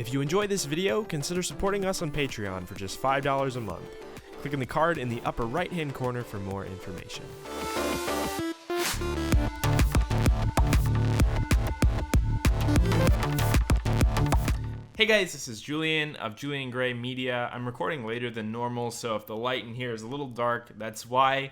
If you enjoy this video, consider supporting us on Patreon for just $5 a month. Click on the card in the upper right-hand corner for more information. Hey guys, this is Julian of Julian Gray Media. I'm recording later than normal, so if the light in here is a little dark, that's why.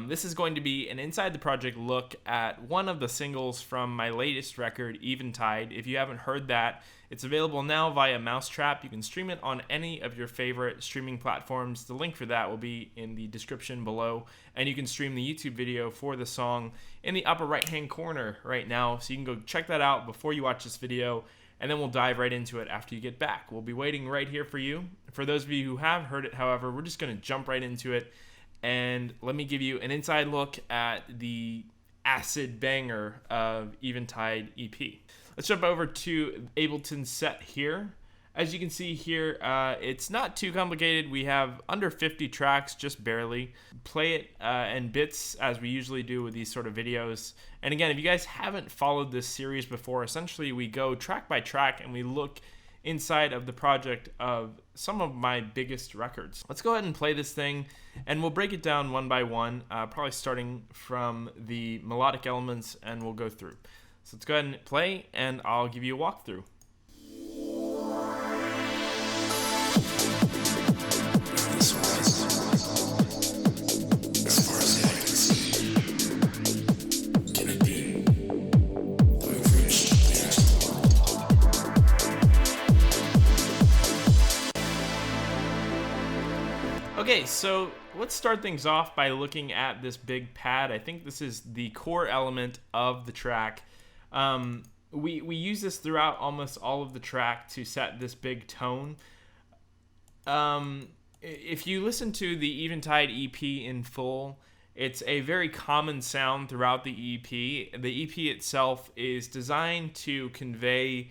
This is going to be an inside the project look at one of the singles from my latest record, Eventide. If you haven't heard that, it's available now via Mousetrap. You can stream it on any of your favorite streaming platforms. The link for that will be in the description below, and you can stream the YouTube video for the song in the upper right-hand corner right now, so you can go check that out before you watch this video, and then we'll dive right into it after you get back. We'll be waiting right here for you. For those of you who have heard it, however, we're just going to jump right into it. And let me give you an inside look at the acid banger of Eventide EP. Let's jump over to Ableton's set here. As you can see here, it's not too complicated. We have under 50 tracks, just barely. Play it in bits as we usually do with these sort of videos. And again, if you guys haven't followed this series before, essentially we go track by track and we look inside of the project of some of my biggest records. Let's go ahead and play this thing, and we'll break it down one by one, probably starting from the melodic elements, and we'll go through. So let's go ahead and play, and I'll give you a walkthrough. Okay, so let's start things off by looking at this big pad. I think this is the core element of the track. We use this throughout almost all of the track to set this big tone. If you listen to the Eventide EP in full, it's a very common sound throughout the EP. The EP itself is designed to convey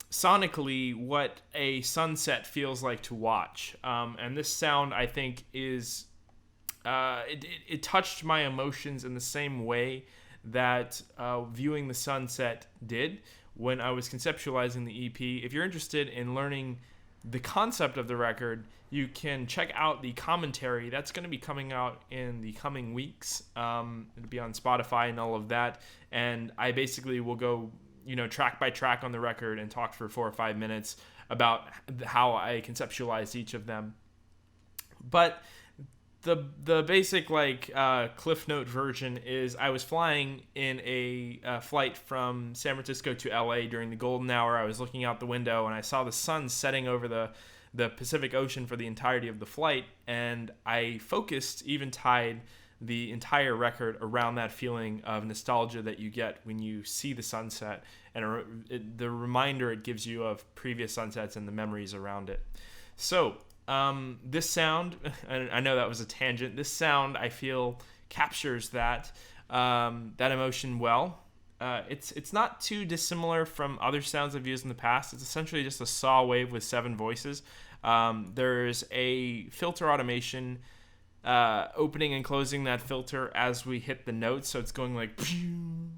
sonically what a sunset feels like to watch, and this sound, I think, is it touched my emotions in the same way that viewing the sunset did when I was conceptualizing the EP. If you're interested in learning the concept of the record, you can check out the commentary that's going to be coming out in the coming weeks. It'll be on Spotify and all of that, and I basically will go track by track on the record and talk for 4 or 5 minutes about how I conceptualized each of them. But the basic Cliff Note version is I was flying in a flight from San Francisco to LA during the golden hour. I was looking out the window and I saw the sun setting over the Pacific Ocean for the entirety of the flight, and I focused Eventide, the entire record, around that feeling of nostalgia that you get when you see the sunset and the reminder it gives you of previous sunsets and the memories around it. So this sound, I know that was a tangent, this sound I feel captures that emotion well. It's not too dissimilar from other sounds I've used in the past. It's essentially just a saw wave with 7 voices. There's a filter automation opening and closing that filter as we hit the notes, so it's going like pew,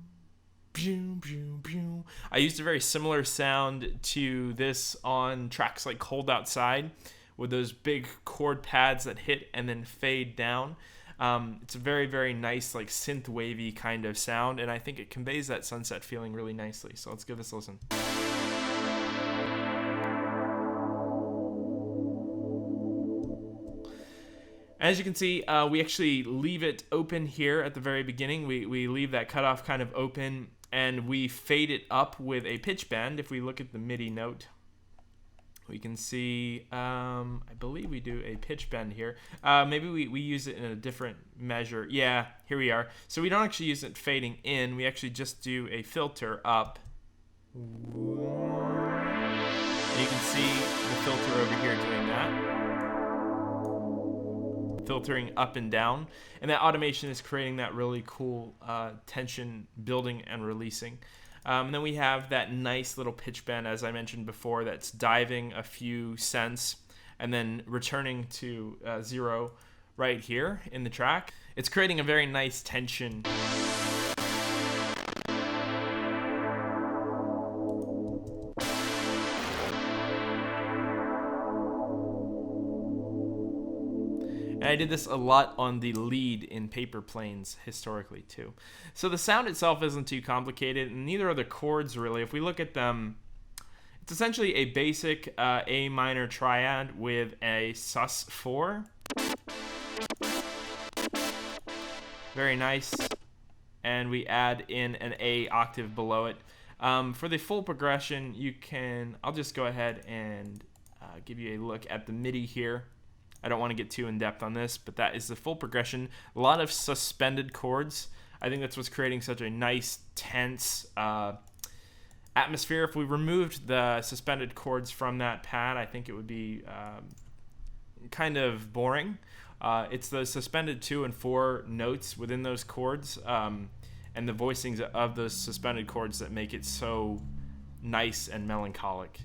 pew, pew, pew. I used a very similar sound to this on tracks like Cold Outside, with those big chord pads that hit and then fade down. It's a very, very nice synth wavy kind of sound, and I think it conveys that sunset feeling really nicely. So let's give this a listen. As you can see, we actually leave it open here at the very beginning. We leave that cutoff kind of open, and we fade it up with a pitch bend. If we look at the MIDI note, we can see, I believe we do a pitch bend here. Maybe we use it in a different measure. Yeah, here we are. So we don't actually use it fading in. We actually just do a filter up. And you can see the filter over here doing that. Filtering up and down, and that automation is creating that really cool tension building and releasing. And then we have that nice little pitch bend, as I mentioned before, that's diving a few cents and then returning to 0 right here in the track. It's creating a very nice tension. And I did this a lot on the lead in paper planes historically too. So the sound itself isn't too complicated, and neither are the chords really. If we look at them, it's essentially a basic A minor triad with a sus4. Very nice. And we add in an A octave below it. For the full progression, I'll just go ahead and give you a look at the MIDI here. I don't want to get too in depth on this, but that is the full progression. A lot of suspended chords. I think that's what's creating such a nice, tense atmosphere. If we removed the suspended chords from that pad, I think it would be kind of boring. It's the suspended 2 and 4 notes within those chords and the voicings of those suspended chords that make it so nice and melancholic.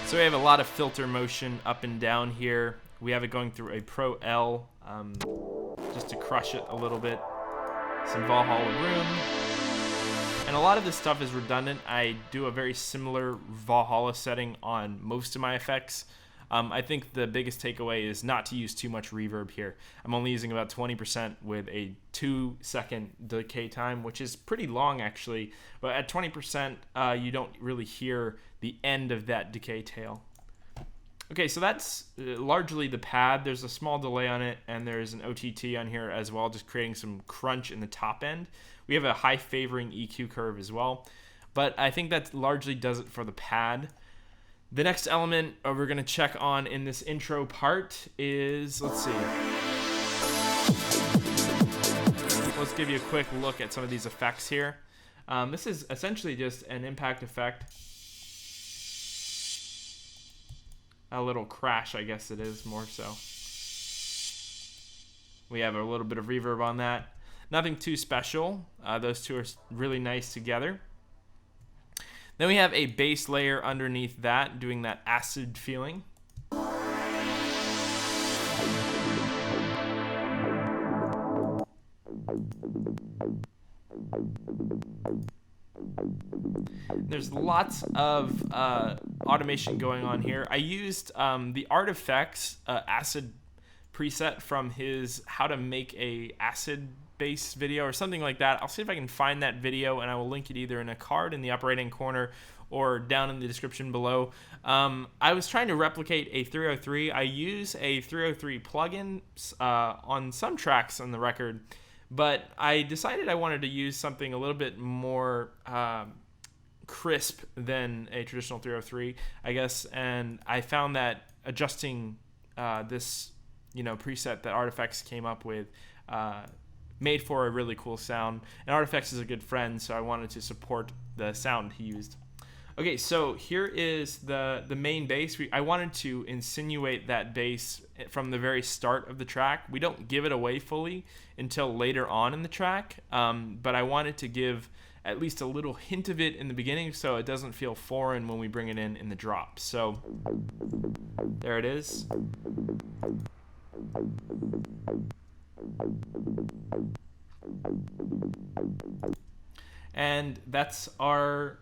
So we have a lot of filter motion up and down here. We have it going through a Pro L just to crush it a little bit. Some Valhalla Room. And a lot of this stuff is redundant. I do a very similar Valhalla setting on most of my effects. I think the biggest takeaway is not to use too much reverb here. I'm only using about 20% with a 2-second decay time, which is pretty long actually. But at 20%, you don't really hear the end of that decay tail. Okay, so that's largely the pad. There's a small delay on it, and there's an OTT on here as well, just creating some crunch in the top end. We have a high favoring EQ curve as well, but I think that largely does it for the pad. The next element we're going to check on in this intro part is, let's see. Let's give you a quick look at some of these effects here. This is essentially just an impact effect. A little crash, I guess it is, more so. We have a little bit of reverb on that. Nothing too special. Those two are really nice together. Then we have a bass layer underneath that, doing that acid feeling. There's lots of automation going on here. I used the Artifacts acid preset from his how to make a acid bass video or something like that. I'll see if I can find that video, and I will link it either in a card in the upper right hand corner or down in the description below. I was trying to replicate a 303. I use a 303 plugin on some tracks on the record, but I decided I wanted to use something a little bit more crisp than a traditional 303, I guess, and I found that adjusting this preset that Artifacts came up with made for a really cool sound. And Artifacts is a good friend, so I wanted to support the sound he used. Okay, so here is the main bass. I wanted to insinuate that bass from the very start of the track. We don't give it away fully until later on in the track, but I wanted to give at least a little hint of it in the beginning so it doesn't feel foreign when we bring it in the drop. So there it is. And that's our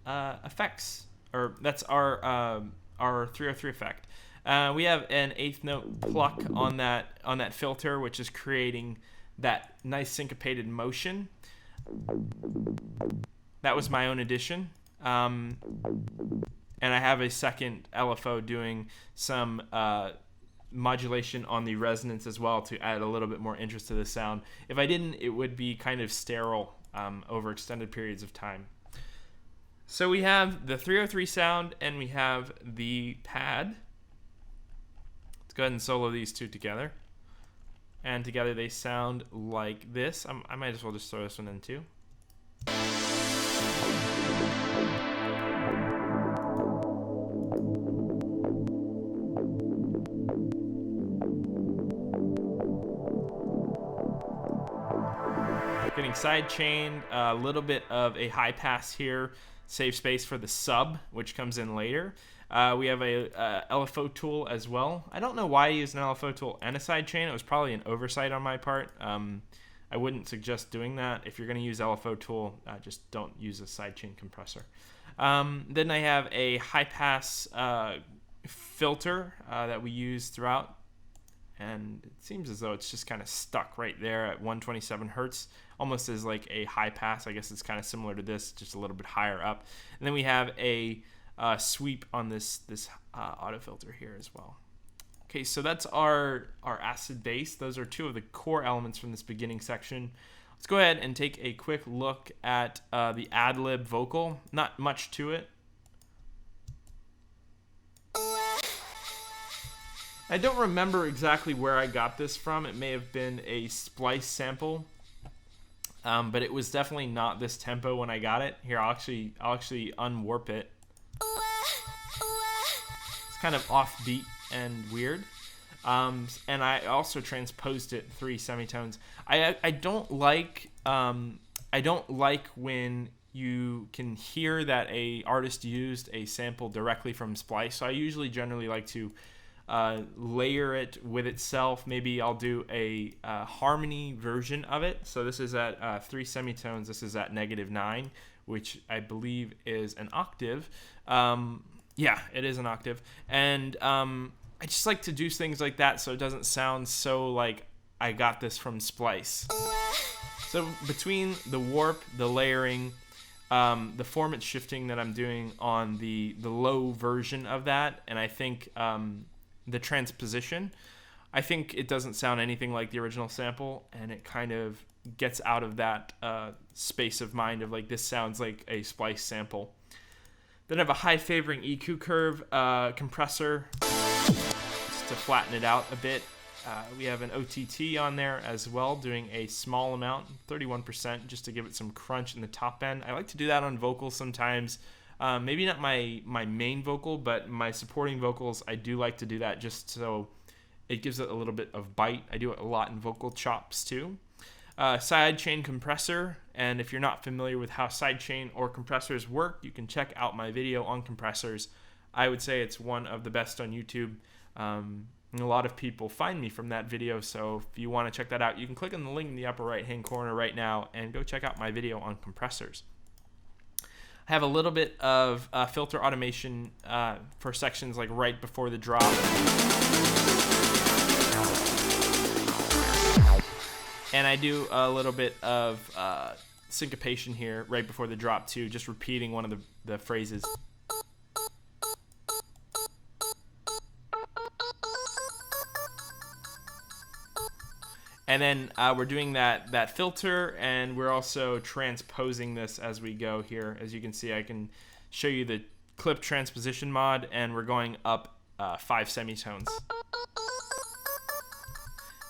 effects, or that's our 303 effect. We have an eighth note pluck on that filter, which is creating that nice syncopated motion. That was my own addition. And I have a second LFO doing some modulation on the resonance as well to add a little bit more interest to the sound. If I didn't, it would be kind of sterile over extended periods of time. So we have the 303 sound and we have the pad. Let's go ahead and solo these two together. And together they sound like this. I might as well just throw this one in too. Getting sidechained, a little bit of a high pass here, save space for the sub, which comes in later. We have a LFO tool as well. I don't know why I used an LFO tool and a sidechain. It was probably an oversight on my part. I wouldn't suggest doing that. If you're going to use LFO tool, just don't use a sidechain compressor. Then I have a high pass filter that we use throughout, and it seems as though it's just kind of stuck right there at 127 hertz, almost as like a high pass. I guess it's kind of similar to this, just a little bit higher up. And then we have a sweep on this auto filter here as well. Okay, so that's our acid bass. Those are two of the core elements from this beginning section. Let's go ahead and take a quick look at the ad-lib vocal. Not much to it. I don't remember exactly where I got this from. It may have been a splice sample, but it was definitely not this tempo when I got it. Here, I'll actually unwarp it. It's kind of offbeat and weird. And I also transposed it 3 semitones. I don't like when you can hear that a artist used a sample directly from splice. So I usually generally like to layer it with itself. Maybe I'll do a harmony version of it. So this is at 3 semitones. This is at -9, which I believe is an octave. Yeah, it is an octave. And I just like to do things like that so it doesn't sound so like I got this from splice. So between the warp, the layering, the format shifting that I'm doing on the low version of that, and I think the transposition, I think it doesn't sound anything like the original sample, and it kind of gets out of that space of mind of like, this sounds like a splice sample. Then I have a high favoring EQ curve compressor just to flatten it out a bit. We have an OTT on there as well, doing a small amount, 31%, just to give it some crunch in the top end. I like to do that on vocals sometimes. Maybe not my main vocal, but my supporting vocals, I do like to do that just so it gives it a little bit of bite. I do it a lot in vocal chops too. Sidechain compressor, and if you're not familiar with how sidechain or compressors work, you can check out my video on compressors. I would say it's one of the best on YouTube. And a lot of people find me from that video, so if you want to check that out, you can click on the link in the upper right hand corner right now and go check out my video on compressors. I have a little bit of filter automation for sections like right before the drop. And I do a little bit of syncopation here right before the drop too, just repeating one of the phrases. And then we're doing that filter, and we're also transposing this as we go here. As you can see, I can show you the clip transposition mod, and we're going up 5 semitones.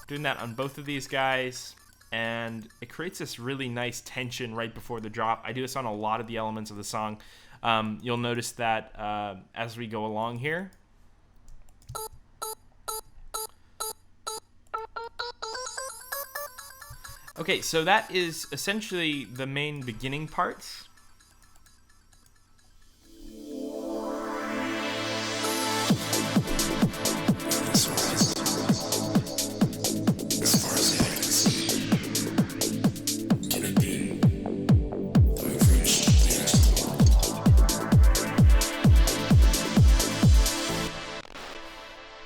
Doing that on both of these guys, and it creates this really nice tension right before the drop. I do this on a lot of the elements of the song. You'll notice that as we go along here. Okay, so that is essentially the main beginning parts.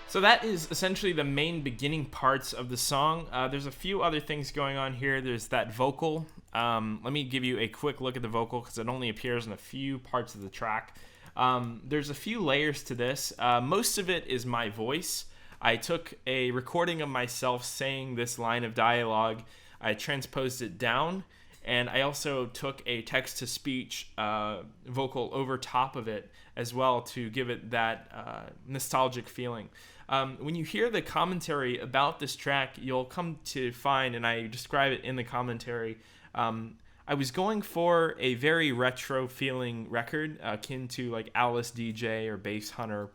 So that is essentially the main beginning parts of the song. There's a few other things going on here. There's that vocal. Let me give you a quick look at the vocal because it only appears in a few parts of the track. There's a few layers to this. Most of it is my voice. I took a recording of myself saying this line of dialogue. I transposed it down, and I also took a text-to-speech vocal over top of it as well to give it that nostalgic feeling. When you hear the commentary about this track, you'll come to find, and I describe it in the commentary, I was going for a very retro feeling record, akin to like Alice DJ or Bass Hunter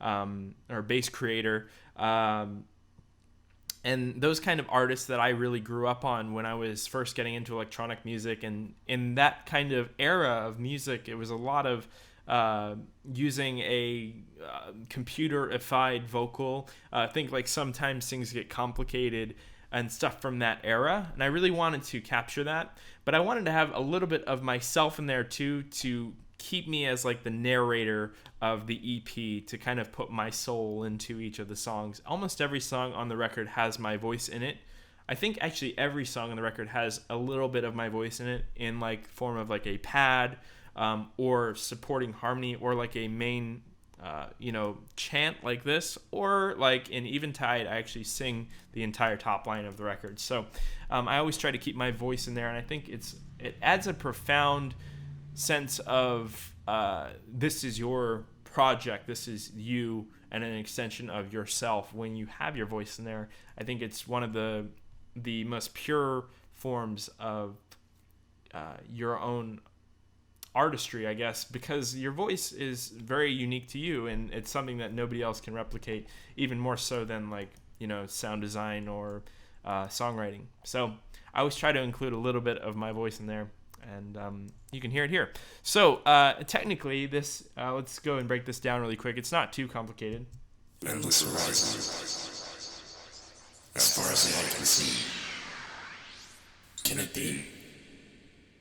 or Bass Creator, and those kind of artists that I really grew up on when I was first getting into electronic music. And in that kind of era of music, it was a lot of using a computerified vocal. I think like sometimes things get complicated and stuff from that era, and I really wanted to capture that, but I wanted to have a little bit of myself in there too, to keep me as like the narrator of the EP, to kind of put my soul into each of the songs. Almost every song on the record has my voice in it. I think actually every song on the record has a little bit of my voice in it, in like form of like a pad, or supporting harmony, or like a main chant like this, or like in Eventide I actually sing the entire top line of the record. So I always try to keep my voice in there, and I think it adds a profound sense of this is your project, this is you, and an extension of yourself when you have your voice in there. I think it's one of the most pure forms of your own artistry, I guess, because your voice is very unique to you, and it's something that nobody else can replicate, even more so than like sound design or songwriting. So I always try to include a little bit of my voice in there, and you can hear it here. So technically this, let's go and break this down really quick. It's not too complicated. Endless horizon, as far as the eye can see. Can it be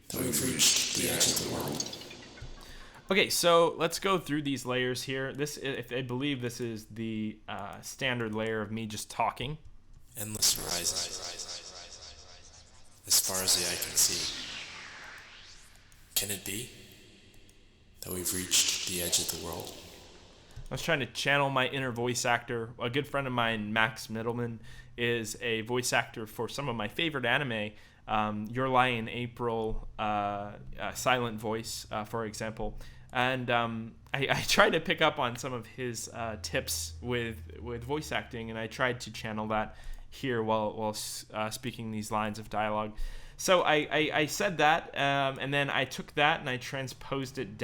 that we've reached the edge of the world? Okay, so let's go through these layers here. I believe this is the standard layer of me just talking. Endless horizon, as far as the eye can see. Can it be that we've reached the edge of the world? I was trying to channel my inner voice actor. A good friend of mine, Max Middleman, is a voice actor for some of my favorite anime. Your Lie in April, Silent Voice, for example. And I tried to pick up on some of his tips with voice acting, and I tried to channel that here while speaking these lines of dialogue. So I said that, and then I took that and I transposed it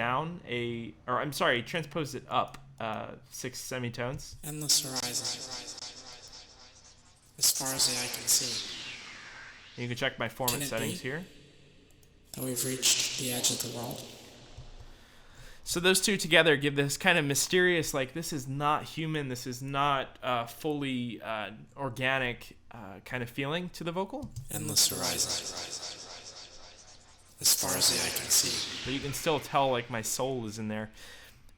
transposed it up 6 semitones. Endless horizon, as far as the eye can see. You can check my format settings here. That we've reached the edge of the world. So those two together give this kind of mysterious, like this is not human, this is not fully organic kind of feeling to the vocal. Endless horizon, as far as the eye can see. But you can still tell like my soul is in there.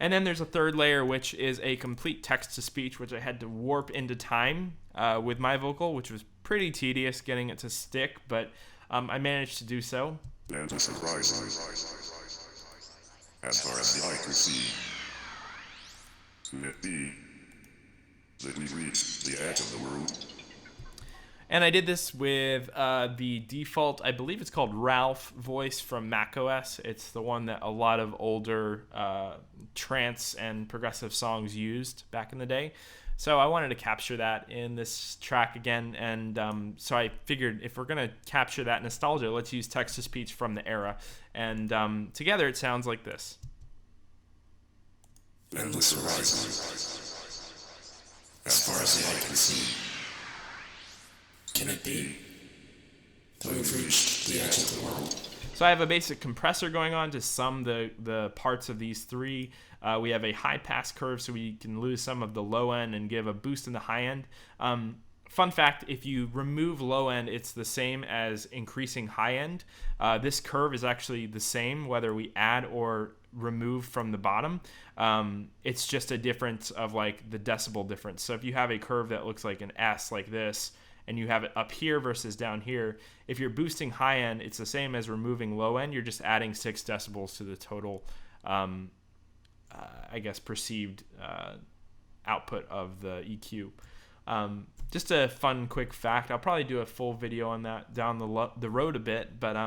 And then there's a third layer, which is a complete text-to-speech, which I had to warp into time with my vocal, which was pretty tedious getting it to stick, but I managed to do so. Endless horizon, as far as the eye can see. Can it be that we've reached the edge of the world? And I did this with the default, I believe it's called Ralph voice from macOS. It's the one that a lot of older trance and progressive songs used back in the day. So I wanted to capture that in this track again, and so I figured if we're going to capture that nostalgia, let's use text-to-speech from the era. And together it sounds like this. Endless horizon, as far as the eye can see. Can it be that we've reached the edge of the world? So I have a basic compressor going on to sum the parts of these three. We have a high pass curve so we can lose some of the low end and give a boost in the high end. Fun fact, if you remove low end, it's the same as increasing high end. This curve is actually the same whether we add or remove from the bottom. It's just a difference of like the decibel difference. So if you have a curve that looks like an S like this, and you have it up here versus down here, if you're boosting high end, it's the same as removing low end. You're just adding 6 decibels to the total, perceived output of the EQ. Just a fun, quick fact. I'll probably do a full video on that down the road a bit, but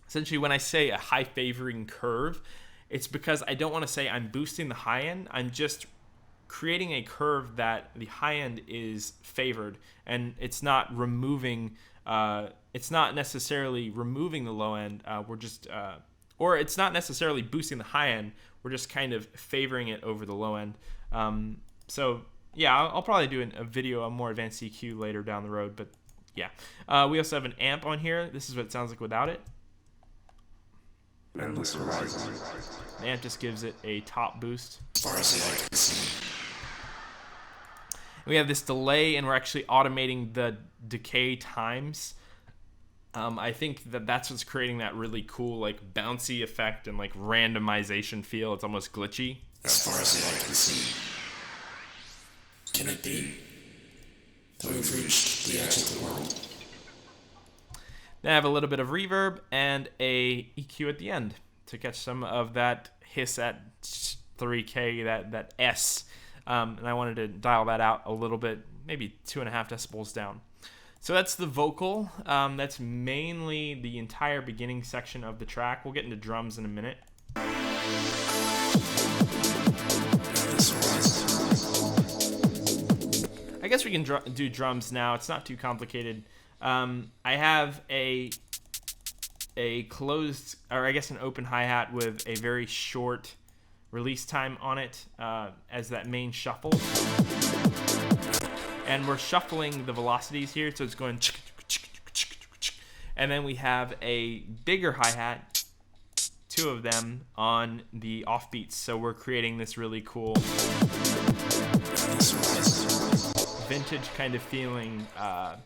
essentially when I say a high favoring curve, it's because I don't want to say I'm boosting the high end. I'm just creating a curve that the high end is favored, and it's not removing it's not necessarily removing the low end. We're just or it's not necessarily boosting the high end. We're just kind of favoring it over the low end. So yeah, I'll probably do a video on more advanced EQ later down the road, but yeah. We also have an amp on here. This is what it sounds like without it. Endless horizon. The amp just gives it a top boost. As far as the eye can see. We have this delay, and we're actually automating the decay times. I think that that's what's creating that really cool, like, bouncy effect and, like, randomization feel. It's almost glitchy. As far as the eye can see, can it be that we've reached the edge of the world? Then I have a little bit of reverb and a EQ at the end to catch some of that hiss at 3K, that S. And I wanted to dial that out a little bit, maybe 2.5 decibels down. So that's the vocal. That's mainly the entire beginning section of the track. We'll get into drums in a minute. I guess we can do drums now. It's not too complicated. I have a closed, or I guess an open hi-hat with a very short release time on it as that main shuffle. And we're shuffling the velocities here, so it's going. And then we have a bigger hi-hat, 2 of them, on the offbeats. So we're creating this really cool vintage kind of feeling, I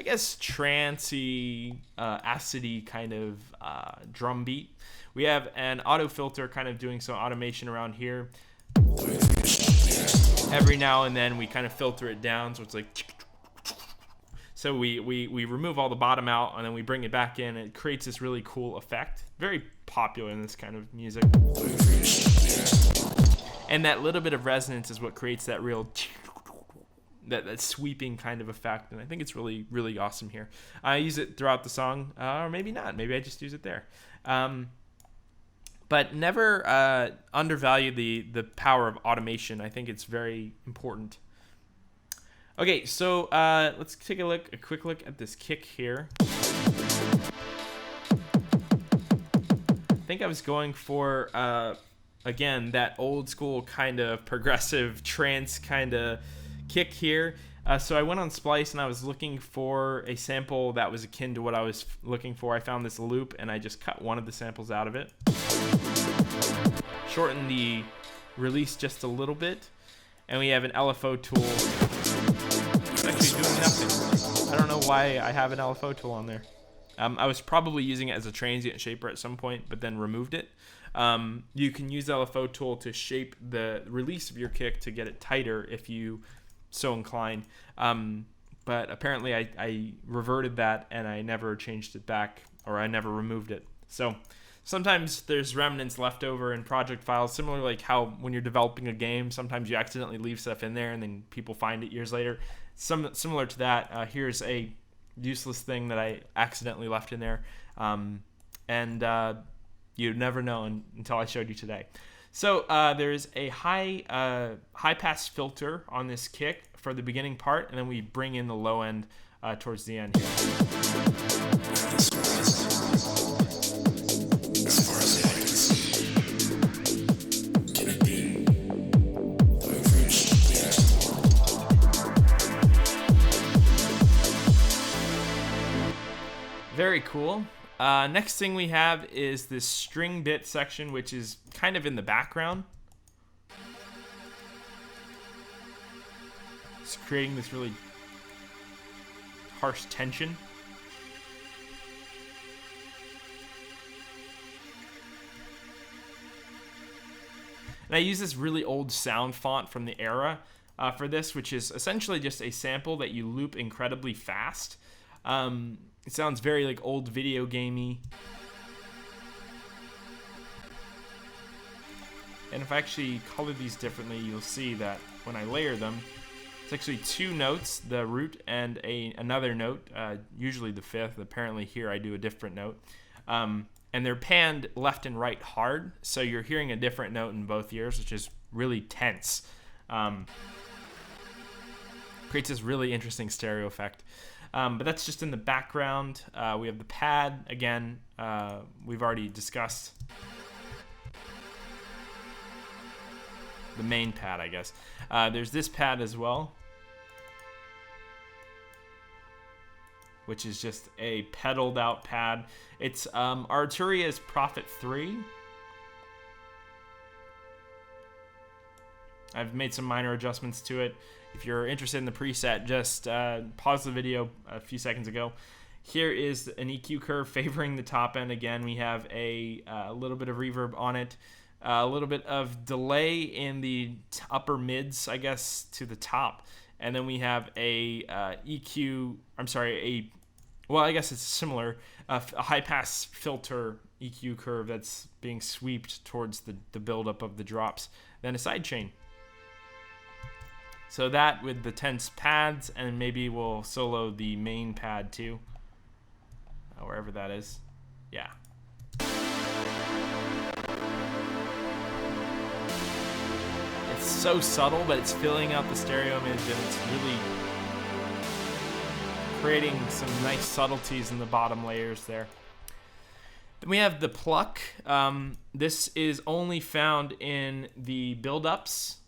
guess trancey, acidy kind of drum beat. We have an auto filter kind of doing some automation around here. Every now and then we kind of filter it down, so it's like. So we remove all the bottom out and then we bring it back in. It creates this really cool effect. Very popular in this kind of music. And that little bit of resonance is what creates that real. That sweeping kind of effect, and I think it's really, really awesome here. I use it throughout the song, or maybe not. Maybe I just use it there. But never undervalue the power of automation. I think it's very important. Okay, so let's take a quick look at this kick here. I think I was going for, again, that old school kind of progressive trance kind of kick here. So I went on Splice and I was looking for a sample that was akin to what I was looking for. I found this loop and I just cut one of the samples out of it. Shorten the release just a little bit. And we have an LFO tool. It's actually doing nothing. I don't know why I have an LFO tool on there. I was probably using it as a transient shaper at some point, but then removed it. You can use the LFO tool to shape the release of your kick to get it tighter if you so inclined. But apparently I reverted that and I never changed it back, or I never removed it. So sometimes there's remnants left over in project files, similar like how when you're developing a game, sometimes you accidentally leave stuff in there and then people find it years later. Similar to that, here's a useless thing that I accidentally left in there. And you'd never know until I showed you today. So there's a high pass filter on this kick for the beginning part, and then we bring in the low end towards the end here. As far as the eye can see, can it be that we've reached the edge of the world? Very cool. Next thing we have is this string bit section, which is kind of in the background. It's creating this really harsh tension. And I use this really old sound font from the era for this, which is essentially just a sample that you loop incredibly fast. It sounds very like old video gamey. And if I actually color these differently, you'll see that when I layer them, it's actually 2 notes, the root and another note, usually the 5th. Apparently here I do a different note. And they're panned left and right hard, so you're hearing a different note in both ears, which is really tense. Creates this really interesting stereo effect. But that's just in the background. We have the pad, again, we've already discussed. The main pad, I guess. There's this pad as well, which is just a pedaled out pad. It's Arturia's Prophet 3. I've made some minor adjustments to it. If you're interested in the preset, just pause the video a few seconds ago. Here is an EQ curve favoring the top end. Again, we have a little bit of reverb on it, a little bit of delay in the upper mids, I guess, to the top. And then we have a well, I guess it's similar, a high-pass filter EQ curve that's being swept towards the buildup of the drops. Then a sidechain. So that with the tense pads, and maybe we'll solo the main pad too. Wherever that is. Yeah. It's so subtle, but it's filling out the stereo image, and it's really creating some nice subtleties in the bottom layers there. Then we have the pluck. This is only found in the build-ups.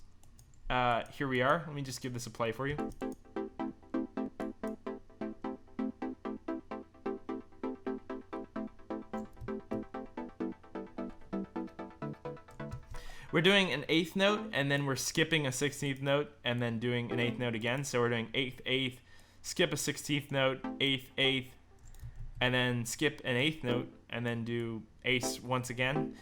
Here we are. Let me just give this a play for you. We're doing an 8th note, and then we're skipping a 16th note, and then doing an 8th note again. So we're doing 8th, 8th, skip a 16th note, 8th, 8th, and then skip an 8th note, and then do ace once again.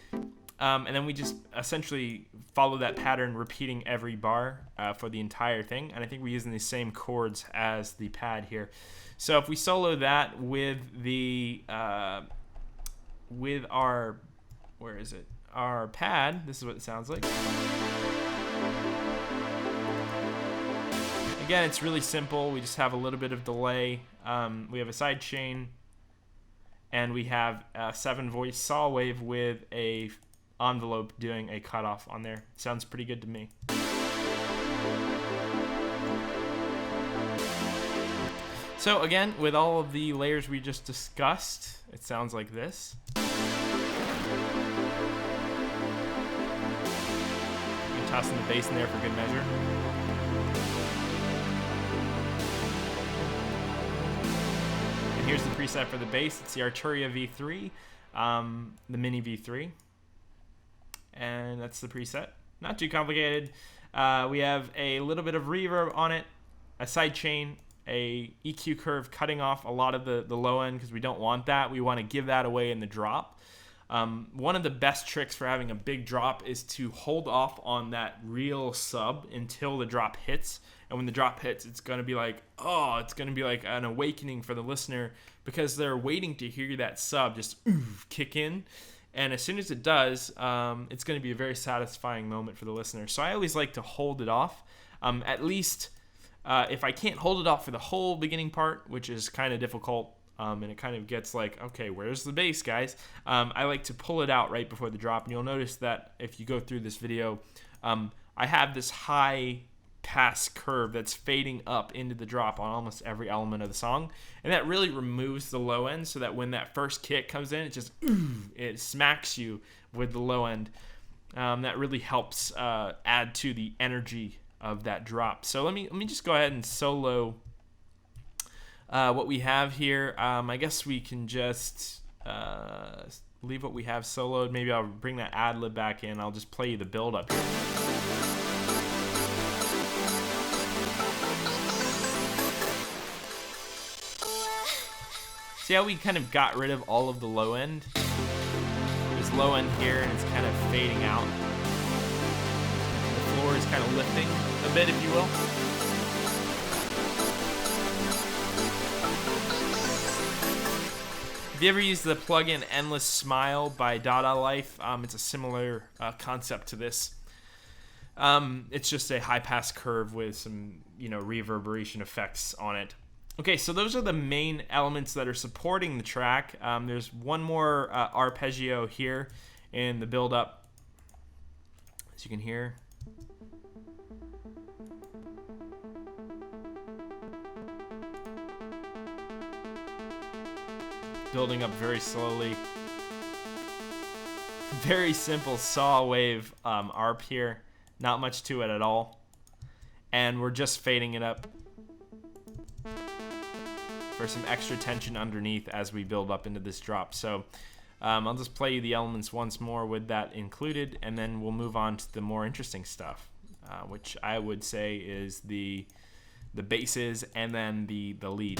And then we just essentially follow that pattern, repeating every bar for the entire thing. And I think we're using the same chords as the pad here. So if we solo that with the with our, where is it? Our pad, this is what it sounds like. Again, it's really simple. We just have a little bit of delay. We have a side chain, and we have a 7-voice saw wave with a envelope doing a cutoff on there. Sounds pretty good to me. So again, with all of the layers we just discussed, it sounds like this. Tossing the bass in there for good measure. And here's the preset for the bass. It's the Arturia V3, the Mini V3. And that's the preset. Not too complicated. We have a little bit of reverb on it, a sidechain, a EQ curve cutting off a lot of the low end because we don't want that. We want to give that away in the drop. One of the best tricks for having a big drop is to hold off on that real sub until the drop hits. And when the drop hits, it's going to be like, oh, it's going to be like an awakening for the listener because they're waiting to hear that sub just kick in. And as soon as it does, it's going to be a very satisfying moment for the listener. So I always like to hold it off. At least if I can't hold it off for the whole beginning part, which is kind of difficult, and it kind of gets like, okay, where's the bass, guys? I like to pull it out right before the drop. And you'll notice that if you go through this video, I have this high pass curve that's fading up into the drop on almost every element of the song. And that really removes the low end so that when that first kick comes in, it just, it smacks you with the low end. That really helps add to the energy of that drop. So let me just go ahead and solo what we have here. I guess we can just leave what we have soloed. Maybe I'll bring that ad-lib back in. I'll just play you the build-up here. See how we kind of got rid of all of the low end? There's low end here, and it's kind of fading out. The floor is kind of lifting a bit, if you will. If you ever use the plugin Endless Smile by Dada Life, it's a similar concept to this. It's just a high pass curve with some, reverberation effects on it. Okay, so those are the main elements that are supporting the track. There's one more arpeggio here in the build-up, as you can hear. Building up very slowly. Very simple saw wave arp here. Not much to it at all. And we're just fading it up for some extra tension underneath as we build up into this drop. So I'll just play you the elements once more with that included, and then we'll move on to the more interesting stuff, which I would say is the basses and then the lead.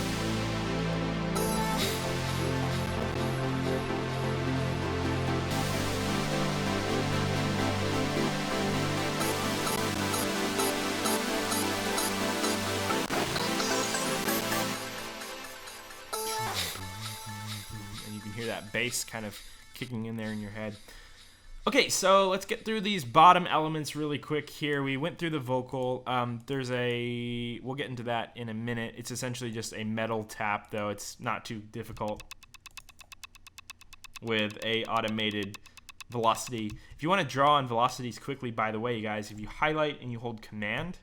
hear that bass kind of kicking in there in your head. Okay, so let's get through these bottom elements really quick here. We went through the vocal. We'll get into that in a minute. It's essentially just a metal tap, though. It's not too difficult with a automated velocity. If you want to draw on velocities quickly, by the way, you guys, if you highlight and you hold Command,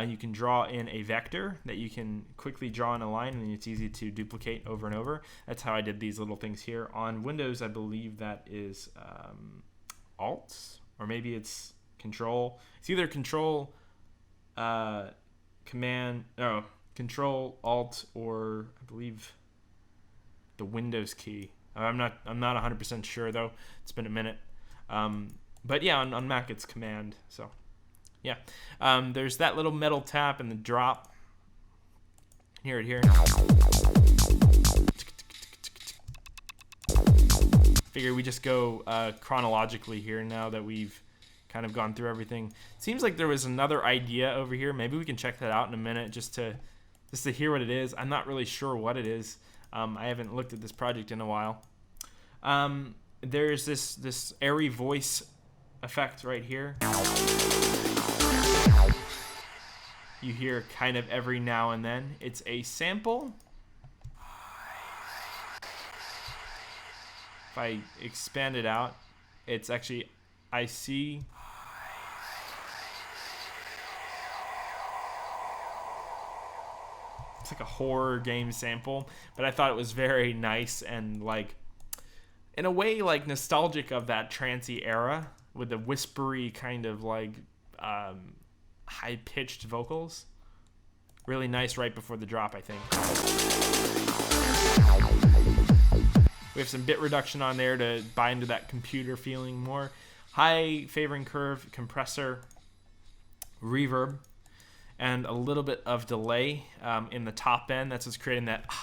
you can draw in a vector that you can quickly draw in a line, and it's easy to duplicate over and over. That's how I did these little things here. On Windows, I believe that is Alt, or maybe it's Control. It's either Control, Control, Alt, or I believe the Windows key. I'm not 100% sure though. It's been a minute. But yeah, on Mac it's Command. So yeah, there's that little metal tap and the drop. Hear it here. Figure we just go chronologically here now that we've kind of gone through everything. Seems like there was another idea over here. Maybe we can check that out in a minute just to hear what it is. I'm not really sure what it is. I haven't looked at this project in a while. There's this airy voice effect right here. You hear kind of every now and then. It's a sample. If I expand it out, it's actually I see. It's like a horror game sample, but I thought it was very nice and like in a way like nostalgic of that trancey era with the whispery kind of like high-pitched vocals. Really nice right before the drop, I think. We have some bit reduction on there to buy into that computer feeling more. High favoring curve, compressor, reverb, and a little bit of delay in the top end. That's what's creating that I.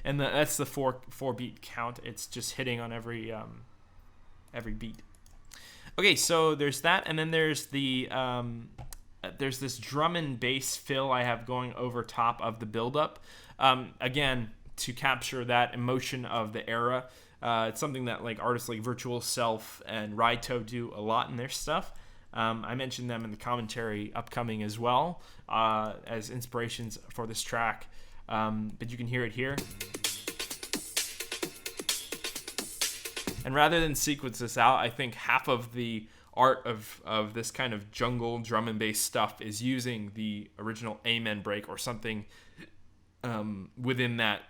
And that's the four beat count. It's just hitting on every beat. Okay, so there's that, and then there's there's this drum and bass fill I have going over top of the buildup. Again, to capture that emotion of the era. It's something that like artists like Virtual Self and Raito do a lot in their stuff. I mentioned them in the commentary upcoming as well as inspirations for this track. But you can hear it here. And rather than sequence this out, I think half of the art of this kind of jungle drum and bass stuff is using the original Amen break or something within that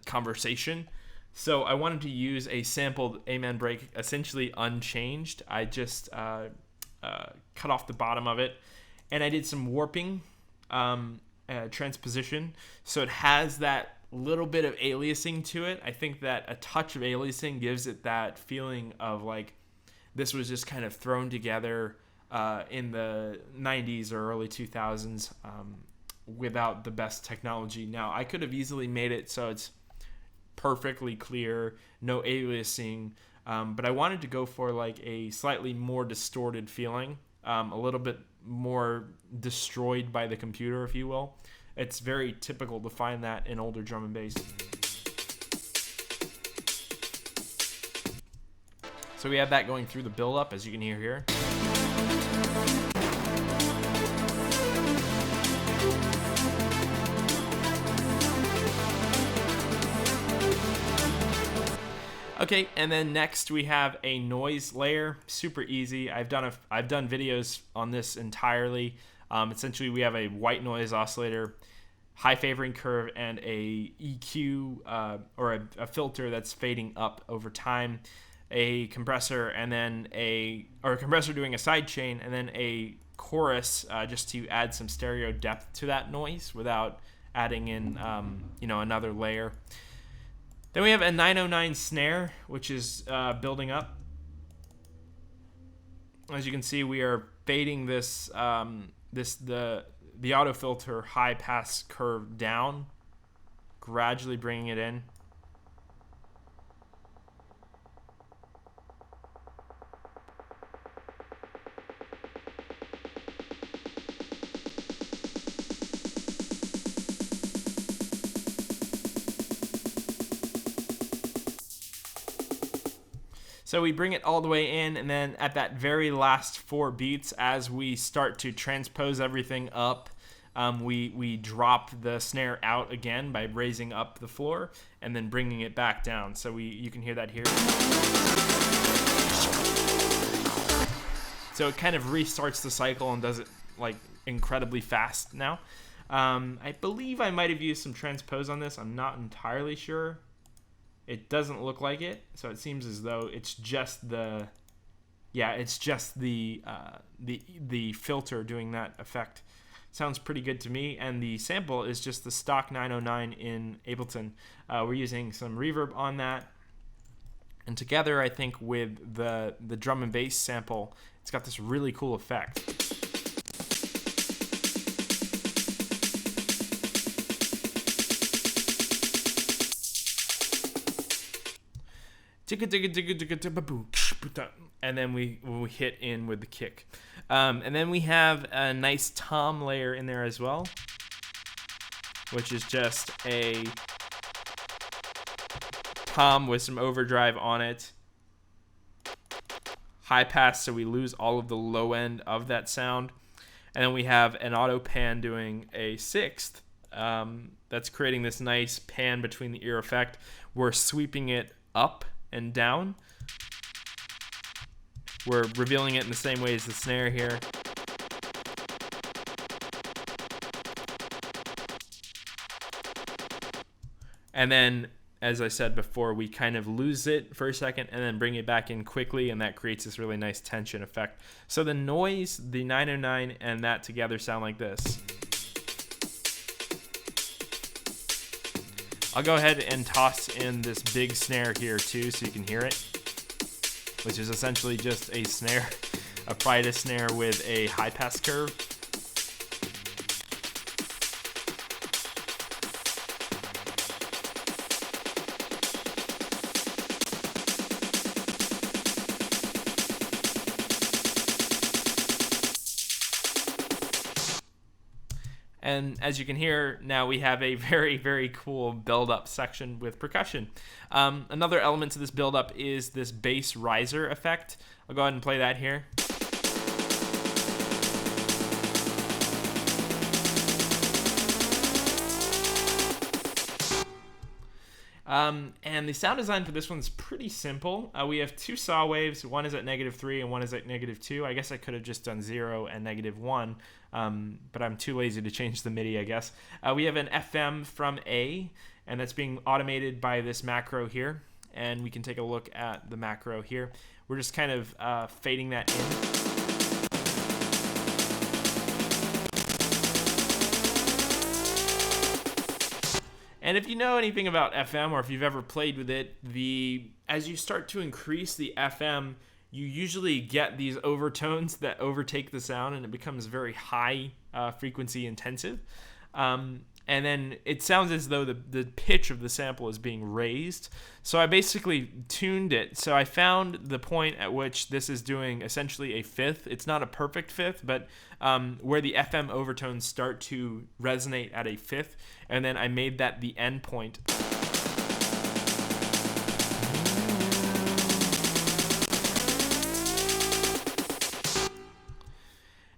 conversation. So I wanted to use a sampled Amen break essentially unchanged. I just cut off the bottom of it, and I did some warping, transposition, so it has that little bit of aliasing to it. I think that a touch of aliasing gives it that feeling of like this was just kind of thrown together in the 90s or early 2000s without the best technology. Now, I could have easily made it so it's perfectly clear, no aliasing, but I wanted to go for like a slightly more distorted feeling, a little bit more destroyed by the computer, if you will. It's very typical to find that in older drum and bass. So we have that going through the build-up, as you can hear here. Okay, and then next we have a noise layer. Super easy. I've done videos on this entirely. Essentially, we have a white noise oscillator, high favoring curve, and a EQ or a filter that's fading up over time, a compressor, and then a compressor doing a sidechain, and then a chorus just to add some stereo depth to that noise without adding in another layer. Then we have a 909 snare, which is building up. As you can see, we are fading this the auto filter high pass curve down, gradually bringing it in. So we bring it all the way in, and then at that very last 4 beats, as we start to transpose everything up, we drop the snare out again by raising up the floor and then bringing it back down. So you can hear that here. So it kind of restarts the cycle and does it like incredibly fast now. I believe I might have used some transpose on this. I'm not entirely sure. It doesn't look like it, so it seems as though it's just the filter doing that effect. Sounds pretty good to me, and the sample is just the stock 909 in Ableton. We're using some reverb on that, and together I think with the drum and bass sample, it's got this really cool effect. And then we hit in with the kick. And then we have a nice tom layer in there as well, which is just a tom with some overdrive on it. High pass, so we lose all of the low end of that sound. And then we have an auto pan doing a 6th. That's creating this nice pan between the ear effect. We're sweeping it up and down. We're revealing it in the same way as the snare here. And then, as I said before, we kind of lose it for a second and then bring it back in quickly, and that creates this really nice tension effect. So the noise, the 909, and that together sound like this. I'll go ahead and toss in this big snare here too so you can hear it, which is essentially just a snare, a Prida snare with a high pass curve. And as you can hear, now we have a very, very cool build-up section with percussion. Another element to this build-up is this bass riser effect. I'll go ahead and play that here. And the sound design for this one's pretty simple. We have 2 saw waves. One is at -3 and one is at -2. I guess I could have just done 0 and -1, but I'm too lazy to change the MIDI, I guess. We have an FM from A, and that's being automated by this macro here. And we can take a look at the macro here. We're just kind of fading that in. And if you know anything about FM, or if you've ever played with it, as you start to increase the FM, you usually get these overtones that overtake the sound, and it becomes very high frequency intensive. And then it sounds as though the pitch of the sample is being raised. So I basically tuned it. So I found the point at which this is doing essentially a fifth. It's not a perfect fifth, but where the FM overtones start to resonate at a fifth. And then I made that the end point.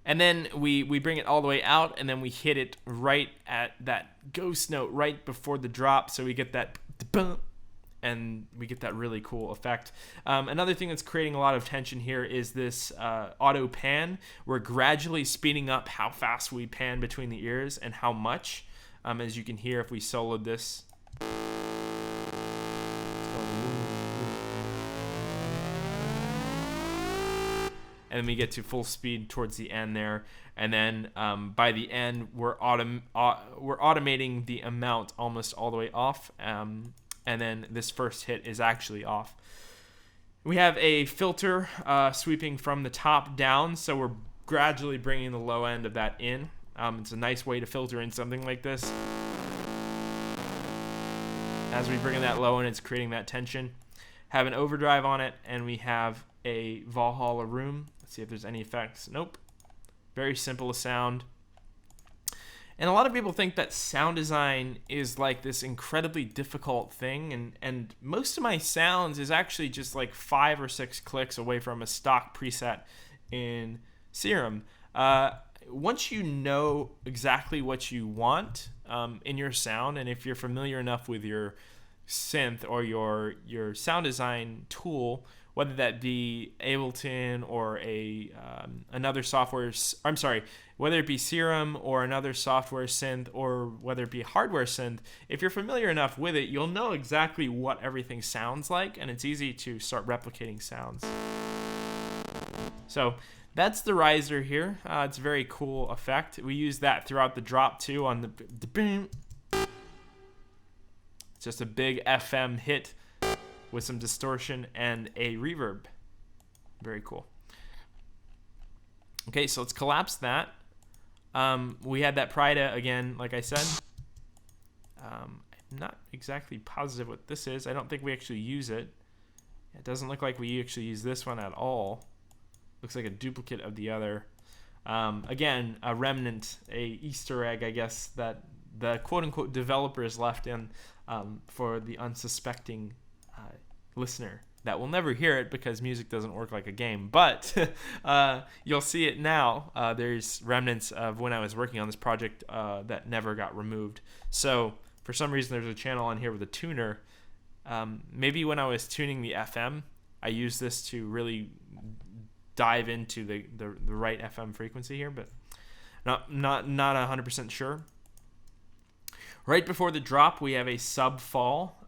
And then we bring it all the way out, and then we hit it right at that ghost note right before the drop, so we get that bump, and we get that really cool effect. Another thing that's creating a lot of tension here is this auto pan. We're gradually speeding up how fast we pan between the ears and how much. As you can hear if we soloed this. And then we get to full speed towards the end there, and then by the end we're automating the amount almost all the way off, and then this first hit is actually off. We have a filter sweeping from the top down, so we're gradually bringing the low end of that in. It's a nice way to filter in something like this. As we bring in that low end, it's creating that tension. Have an overdrive on it, and we have a Valhalla room. See if there's any effects. Nope. Very simple a sound. And a lot of people think that sound design is like this incredibly difficult thing, and most of my sounds is actually just like 5 or 6 clicks away from a stock preset in Serum. Once you know exactly what you want in your sound, and if you're familiar enough with your synth or your sound design tool, whether that be Ableton or another software, whether it be Serum or another software synth, or whether it be hardware synth, if you're familiar enough with it, you'll know exactly what everything sounds like, and it's easy to start replicating sounds. So that's the riser here. It's a very cool effect. We use that throughout the drop too on the boom. It's just a big FM hit with some distortion and a reverb. Very cool. Okay, so let's collapse that. We had that Prida again, like I said. I'm not exactly positive what this is. I don't think we actually use it. It doesn't look like we actually use this one at all. Looks like a duplicate of the other. Again, a remnant, a Easter egg, I guess, that the quote-unquote developers left in for the unsuspecting listener that will never hear it because music doesn't work like a game. But you'll see it now. There's remnants of when I was working on this project that never got removed. So for some reason, there's a channel on here with a tuner. Maybe when I was tuning the FM, I used this to really dive into the right FM frequency here, but not 100% sure. Right before the drop, we have a sub fall.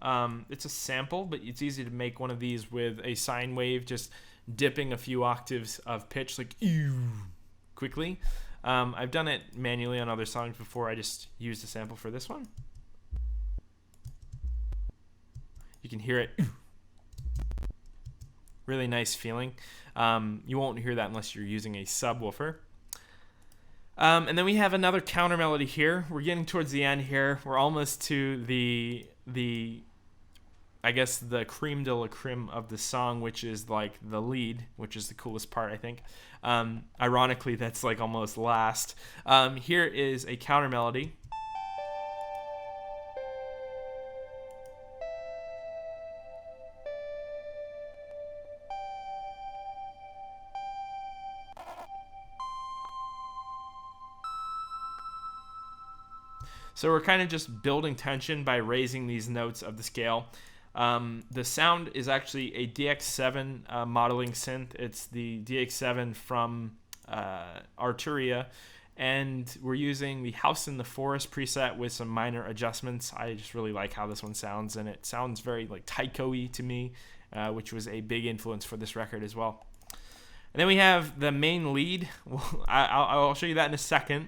It's a sample, but it's easy to make one of these with a sine wave, just dipping a few octaves of pitch, like ew, quickly. I've done it manually on other songs before. I just used a sample for this one. You can hear it. Really nice feeling. You won't hear that unless you're using a subwoofer. And then we have another counter melody here. We're getting towards the end here. We're almost to the I guess the creme de la creme of the song, which is like the lead, which is the coolest part, I think. Ironically, that's like almost last. Here is a counter melody. So we're kind of just building tension by raising these notes of the scale. The sound is actually a DX7 modeling synth. It's the DX7 from Arturia, and we're using the House in the Forest preset with some minor adjustments. I just really like how this one sounds, and it sounds very like taiko-y to me, which was a big influence for this record as well. And then we have the main lead. I'll show you that in a second.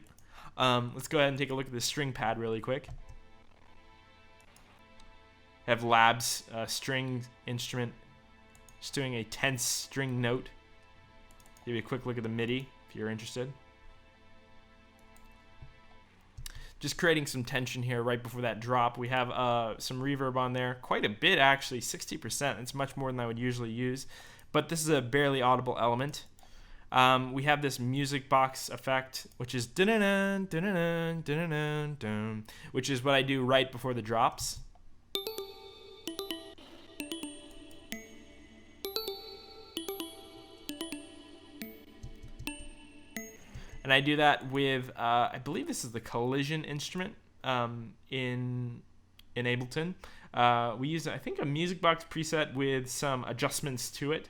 Let's go ahead and take a look at the string pad really quick. Have Labs string instrument, just doing a tense string note. Give you a quick look at the MIDI if you're interested. Just creating some tension here right before that drop. We have some reverb on there, quite a bit actually, 60%. It's much more than I would usually use, but this is a barely audible element. We have this music box effect, which is dun-dun-dun, dun-dun-dun, dun-dun-dun, dun, which is what I do right before the drops. And I do that with, I believe this is the collision instrument in Ableton. We use, I think, a music box preset with some adjustments to it.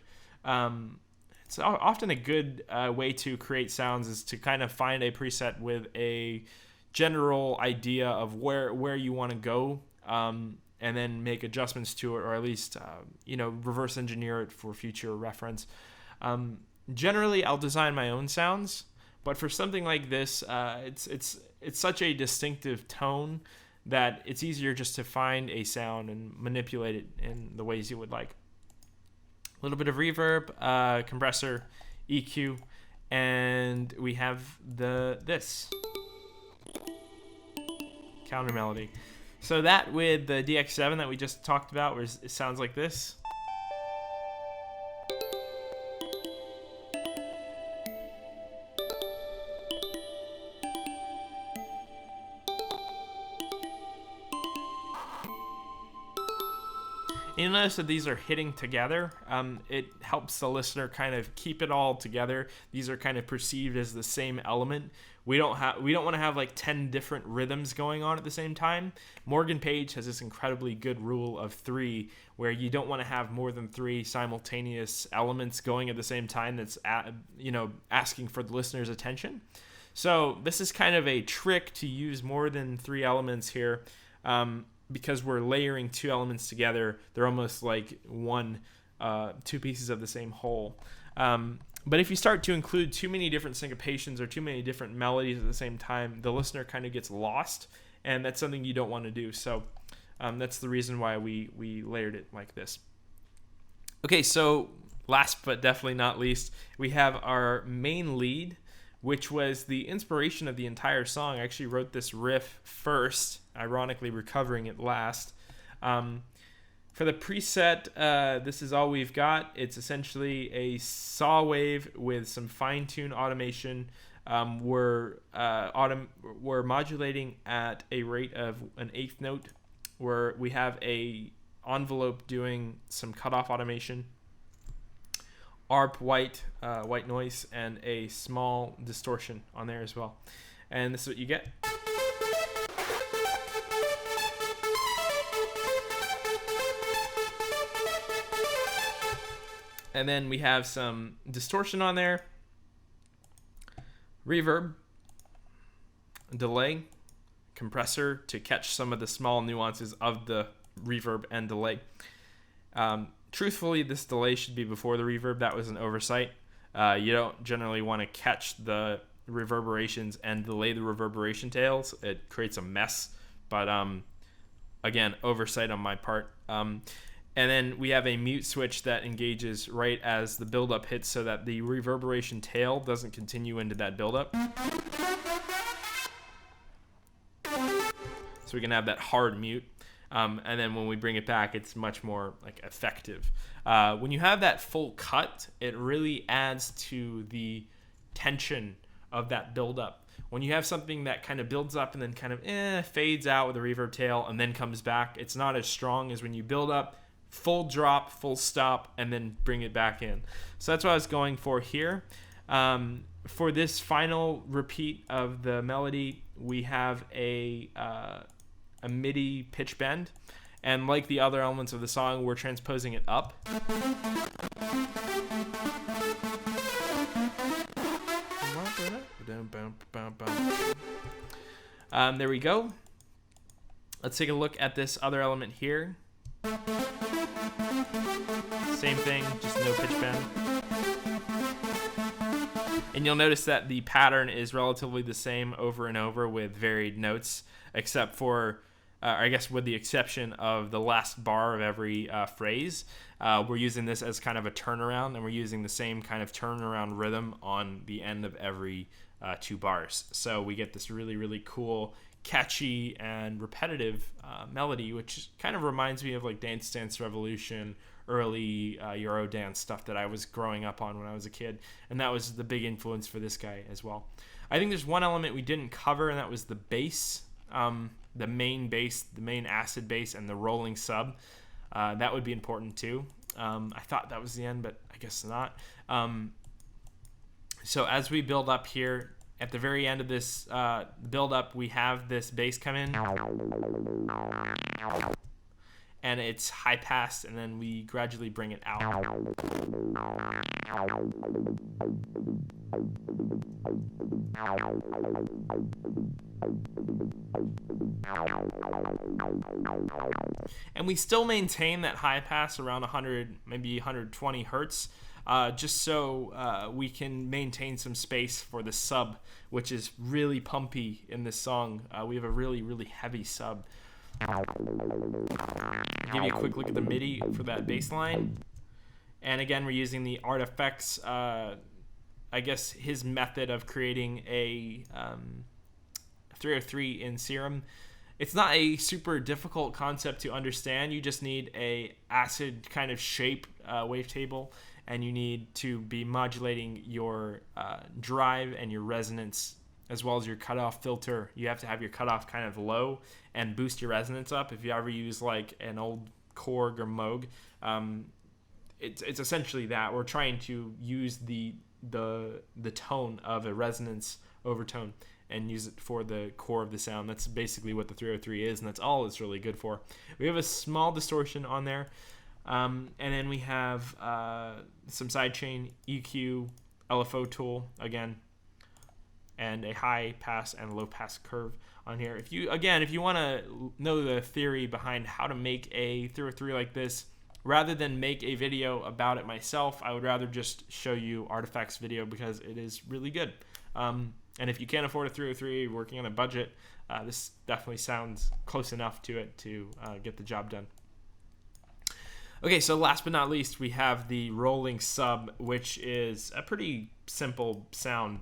It's often a good way to create sounds is to kind of find a preset with a general idea of where you want to go, and then make adjustments to it, or at least reverse engineer it for future reference. Generally, I'll design my own sounds, but for something like this, it's such a distinctive tone that it's easier just to find a sound and manipulate it in the ways you would like. A little bit of reverb, compressor, EQ, and we have this counter melody. So that with the DX7 that we just talked about, where it sounds like this. You'll notice that these are hitting together. It helps the listener kind of keep it all together. These are kind of perceived as the same element. We don't want to have like 10 different rhythms going on at the same time. Morgan Page has this incredibly good rule of 3, where you don't want to have more than 3 simultaneous elements going at the same time that's asking for the listener's attention. So this is kind of a trick to use more than 3 elements here. Because we're layering 2 elements together, they're almost like 2 pieces of the same whole. But if you start to include too many different syncopations or too many different melodies at the same time, the listener kind of gets lost, and that's something you don't want to do. So that's the reason why we layered it like this. Okay, so last but definitely not least, we have our main lead, which was the inspiration of the entire song. I actually wrote this riff first, ironically recovering it last. For the preset, this is all we've got. It's essentially a saw wave with some fine-tuned automation. We're modulating at a rate of an 1/8 note, where we have a envelope doing some cutoff automation, ARP white noise, and a small distortion on there as well. And this is what you get. And then we have some distortion on there, reverb, delay, compressor to catch some of the small nuances of the reverb and delay. Truthfully, this delay should be before the reverb. That was an oversight. You don't generally want to catch the reverberations and delay the reverberation tails. It creates a mess. But again, oversight on my part. And then we have a mute switch that engages right as the buildup hits, so that the reverberation tail doesn't continue into that buildup. So we can have that hard mute. And then when we bring it back, it's much more like effective. When you have that full cut, it really adds to the tension of that buildup. When you have something that kind of builds up and then kind of fades out with a reverb tail and then comes back, it's not as strong as when you build up, full drop, full stop, and then bring it back in. So that's what I was going for here. For this final repeat of the melody, we have a MIDI pitch bend, and like the other elements of the song, we're transposing it up. There we go. Let's take a look at this other element here. Same thing, just no pitch bend. And you'll notice that the pattern is relatively the same over and over with varied notes, except for, I guess with the exception of the last bar of every phrase. We're using this as kind of a turnaround, and we're using the same kind of turnaround rhythm on the end of every 2 bars. So we get this really, really cool, catchy, and repetitive melody, which kind of reminds me of like Dance Dance Revolution, early Eurodance stuff that I was growing up on when I was a kid, and that was the big influence for this guy as well. I think there's one element we didn't cover, and that was the bass, the main bass, the main acid bass, and the rolling sub. That would be important too. I thought that was the end, but I guess not. So as we build up here, at the very end of this build up, we have this bass come in, and it's high pass, and then we gradually bring it out. And we still maintain that high pass around 100, maybe 120 hertz, just so we can maintain some space for the sub, which is really pumpy in this song. We have a really, really heavy sub. Give you a quick look at the MIDI for that bass line. And again, we're using the Artifacts, I guess his method of creating a 303 in Serum. It's not a super difficult concept to understand. You just need a acid kind of shape wavetable, and you need to be modulating your drive and your resonance, as well as your cutoff filter. You have to have your cutoff kind of low and boost your resonance up. If you ever use like an old Korg or Moog. It's essentially that we're trying to use the tone of a resonance overtone and use it for the core of the sound. That's basically what the 303 is, and that's all it's really good for. We have a small distortion on there, and then we have some sidechain, EQ, LFO tool again, and a high pass and low pass curve on here. If you want to know the theory behind how to make a 303 like this, rather than make a video about it myself, I would rather just show you Artifact's video because it is really good. And if you can't afford a 303, working on a budget, this definitely sounds close enough to it to get the job done. Okay, so last but not least, we have the rolling sub, which is a pretty simple sound.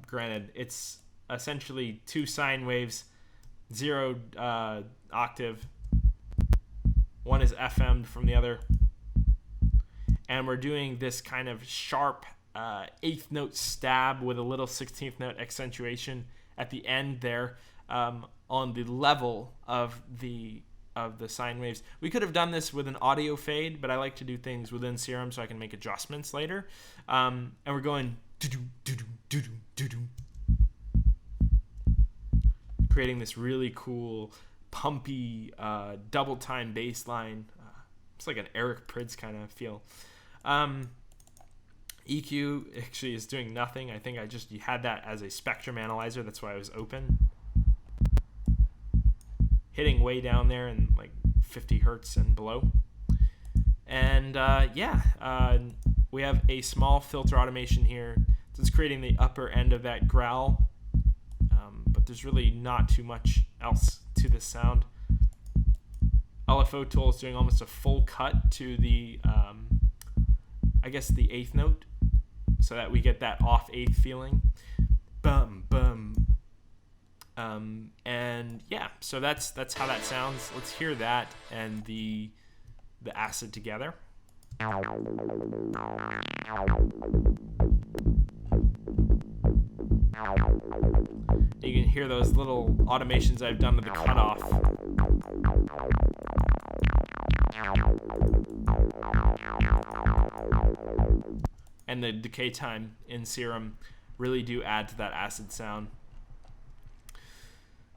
Granted, it's essentially 2 sine waves, 0 octave. One is FM'd from the other. And we're doing this kind of sharp 8th note stab with a little 16th note accentuation at the end there, on the level of the sine waves. We could have done this with an audio fade, but I like to do things within Serum so I can make adjustments later. And we're going creating this really cool pumpy double time bass line. It's like an Eric Prydz kind of feel. EQ actually is doing nothing. I think you had that as a spectrum analyzer. That's why I was open. Hitting way down there in like 50 hertz and below. And we have a small filter automation here. So it's creating the upper end of that growl. But there's really not too much else to this sound. LFO tool is doing almost a full cut to the, the 8th note, so that we get that off 8th feeling. Bum, bum. And yeah, so that's how that sounds. Let's hear that and the acid together. You can hear those little automations I've done to the cutoff. And the decay time in Serum really do add to that acid sound.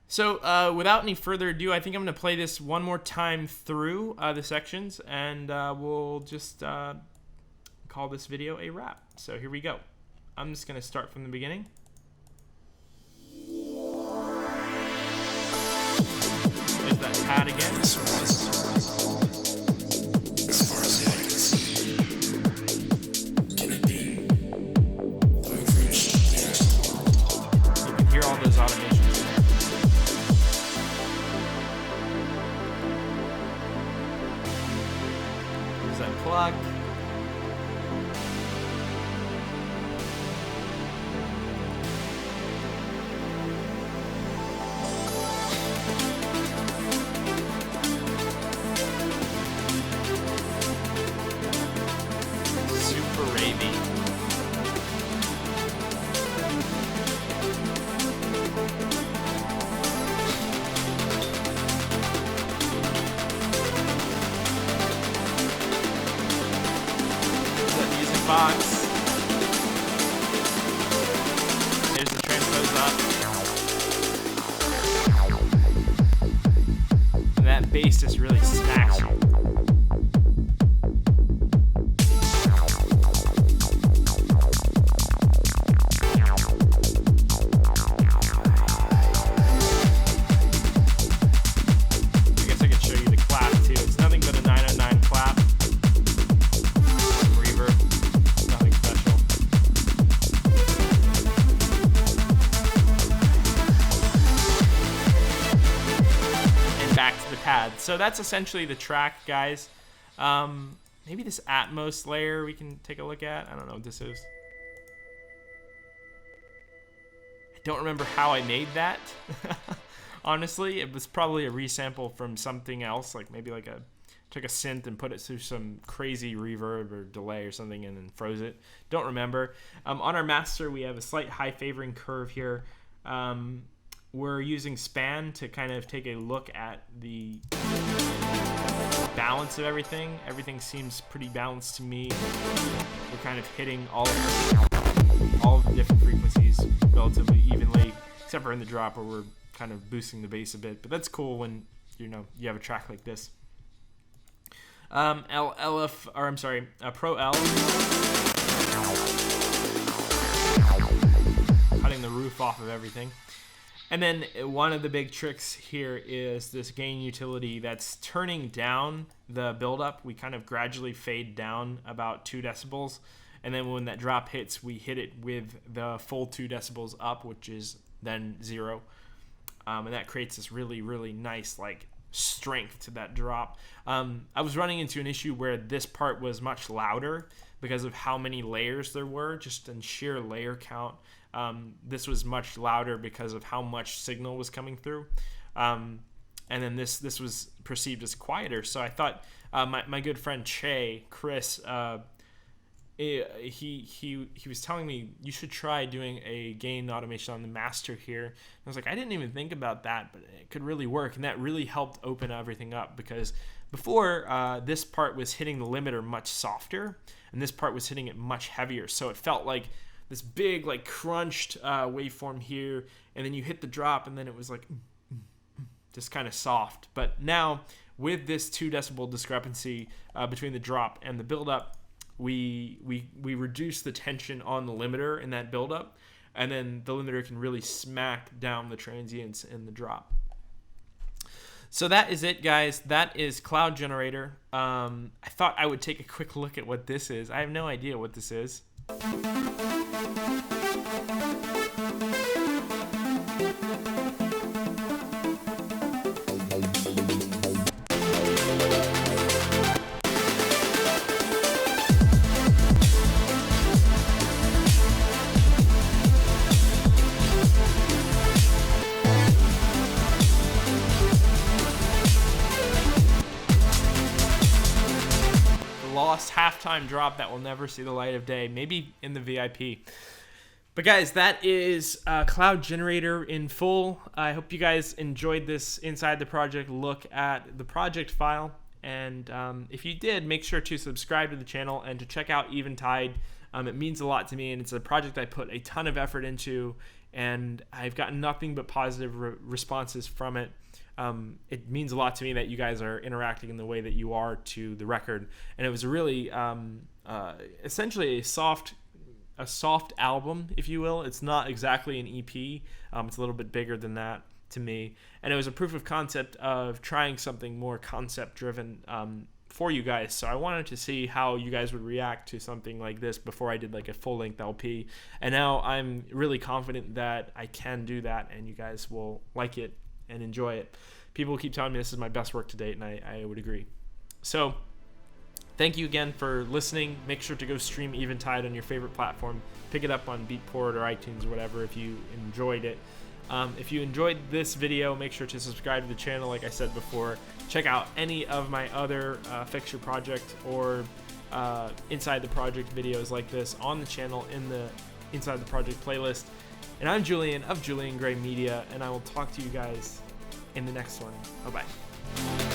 So without any further ado, I think I'm going to play this one more time through the sections, and we'll just call this video a wrap. So here we go. I'm just going to start from the beginning. There's that pad again. As far as the eye can see, can it be that we've reached the asymptote? You can hear all those automations. There's that pluck. Box. There's the transpose up. And that bass just really smacks you. I guess I could show you the clap too. It's nothing but a 909 clap. Reverb. Nothing special. And back to the pad. So that's essentially the track, guys. Maybe this Atmos layer we can take a look at. I don't know what this is. I don't remember how I made that. Honestly, it was probably a resample from something else, like maybe like took a synth and put it through some crazy reverb or delay or something and then froze it. Don't remember. On our master, we have a slight high favoring curve here. We're using span to kind of take a look at the balance of everything. Everything seems pretty balanced to me. We're kind of hitting all of the different frequencies relatively evenly, except for in the drop where we're kind of boosting the bass a bit. But that's cool when you have a track like this. Pro L. Cutting the roof off of everything. And then one of the big tricks here is this gain utility that's turning down the buildup. We kind of gradually fade down about 2 decibels. And then when that drop hits, we hit it with the full 2 decibels up, which is then 0. And that creates this really, really nice like strength to that drop. I was running into an issue where this part was much louder because of how many layers there were, just in sheer layer count. This was much louder because of how much signal was coming through. And then this was perceived as quieter. So I thought my good friend Chris, he was telling me you should try doing a gain automation on the master here. And I was like, I didn't even think about that, but it could really work. And that really helped open everything up, because before this part was hitting the limiter much softer and this part was hitting it much heavier. So it felt like this big like crunched waveform here, and then you hit the drop and then it was like just kind of soft. But now with this 2 decibel discrepancy between the drop and the buildup, we reduce the tension on the limiter in that buildup, and then the limiter can really smack down the transients in the drop. So that is it, guys. That is Cloud Generator. I thought I would take a quick look at what this is. I have no idea what this is. Lost halftime drop that will never see the light of day, maybe in the VIP. But guys, that is Cloud Generator in full. I hope you guys enjoyed this inside the project look at the project file, and if you did, make sure to subscribe to the channel and to check out Eventide. It means a lot to me, and it's a project I put a ton of effort into, and I've gotten nothing but positive responses from it. It means a lot to me that you guys are interacting in the way that you are to the record, and it was a really essentially a soft album, if you will. It's not exactly an EP. It's a little bit bigger than that to me, and it was a proof of concept of trying something more concept driven for you guys. So I wanted to see how you guys would react to something like this before I did like a full length LP, and now I'm really confident that I can do that and you guys will like it and enjoy it. People keep telling me this is my best work to date, and I would agree. So thank you again for listening. Make sure to go stream Eventide on your favorite platform. Pick it up on Beatport or iTunes or whatever if you enjoyed it. If you enjoyed this video, make sure to subscribe to the channel like I said before. Check out any of my other Fixture Project or Inside the Project videos like this on the channel in the Inside the Project playlist. And I'm Julian of Julian Gray Media, and I will talk to you guys in the next one. Bye-bye.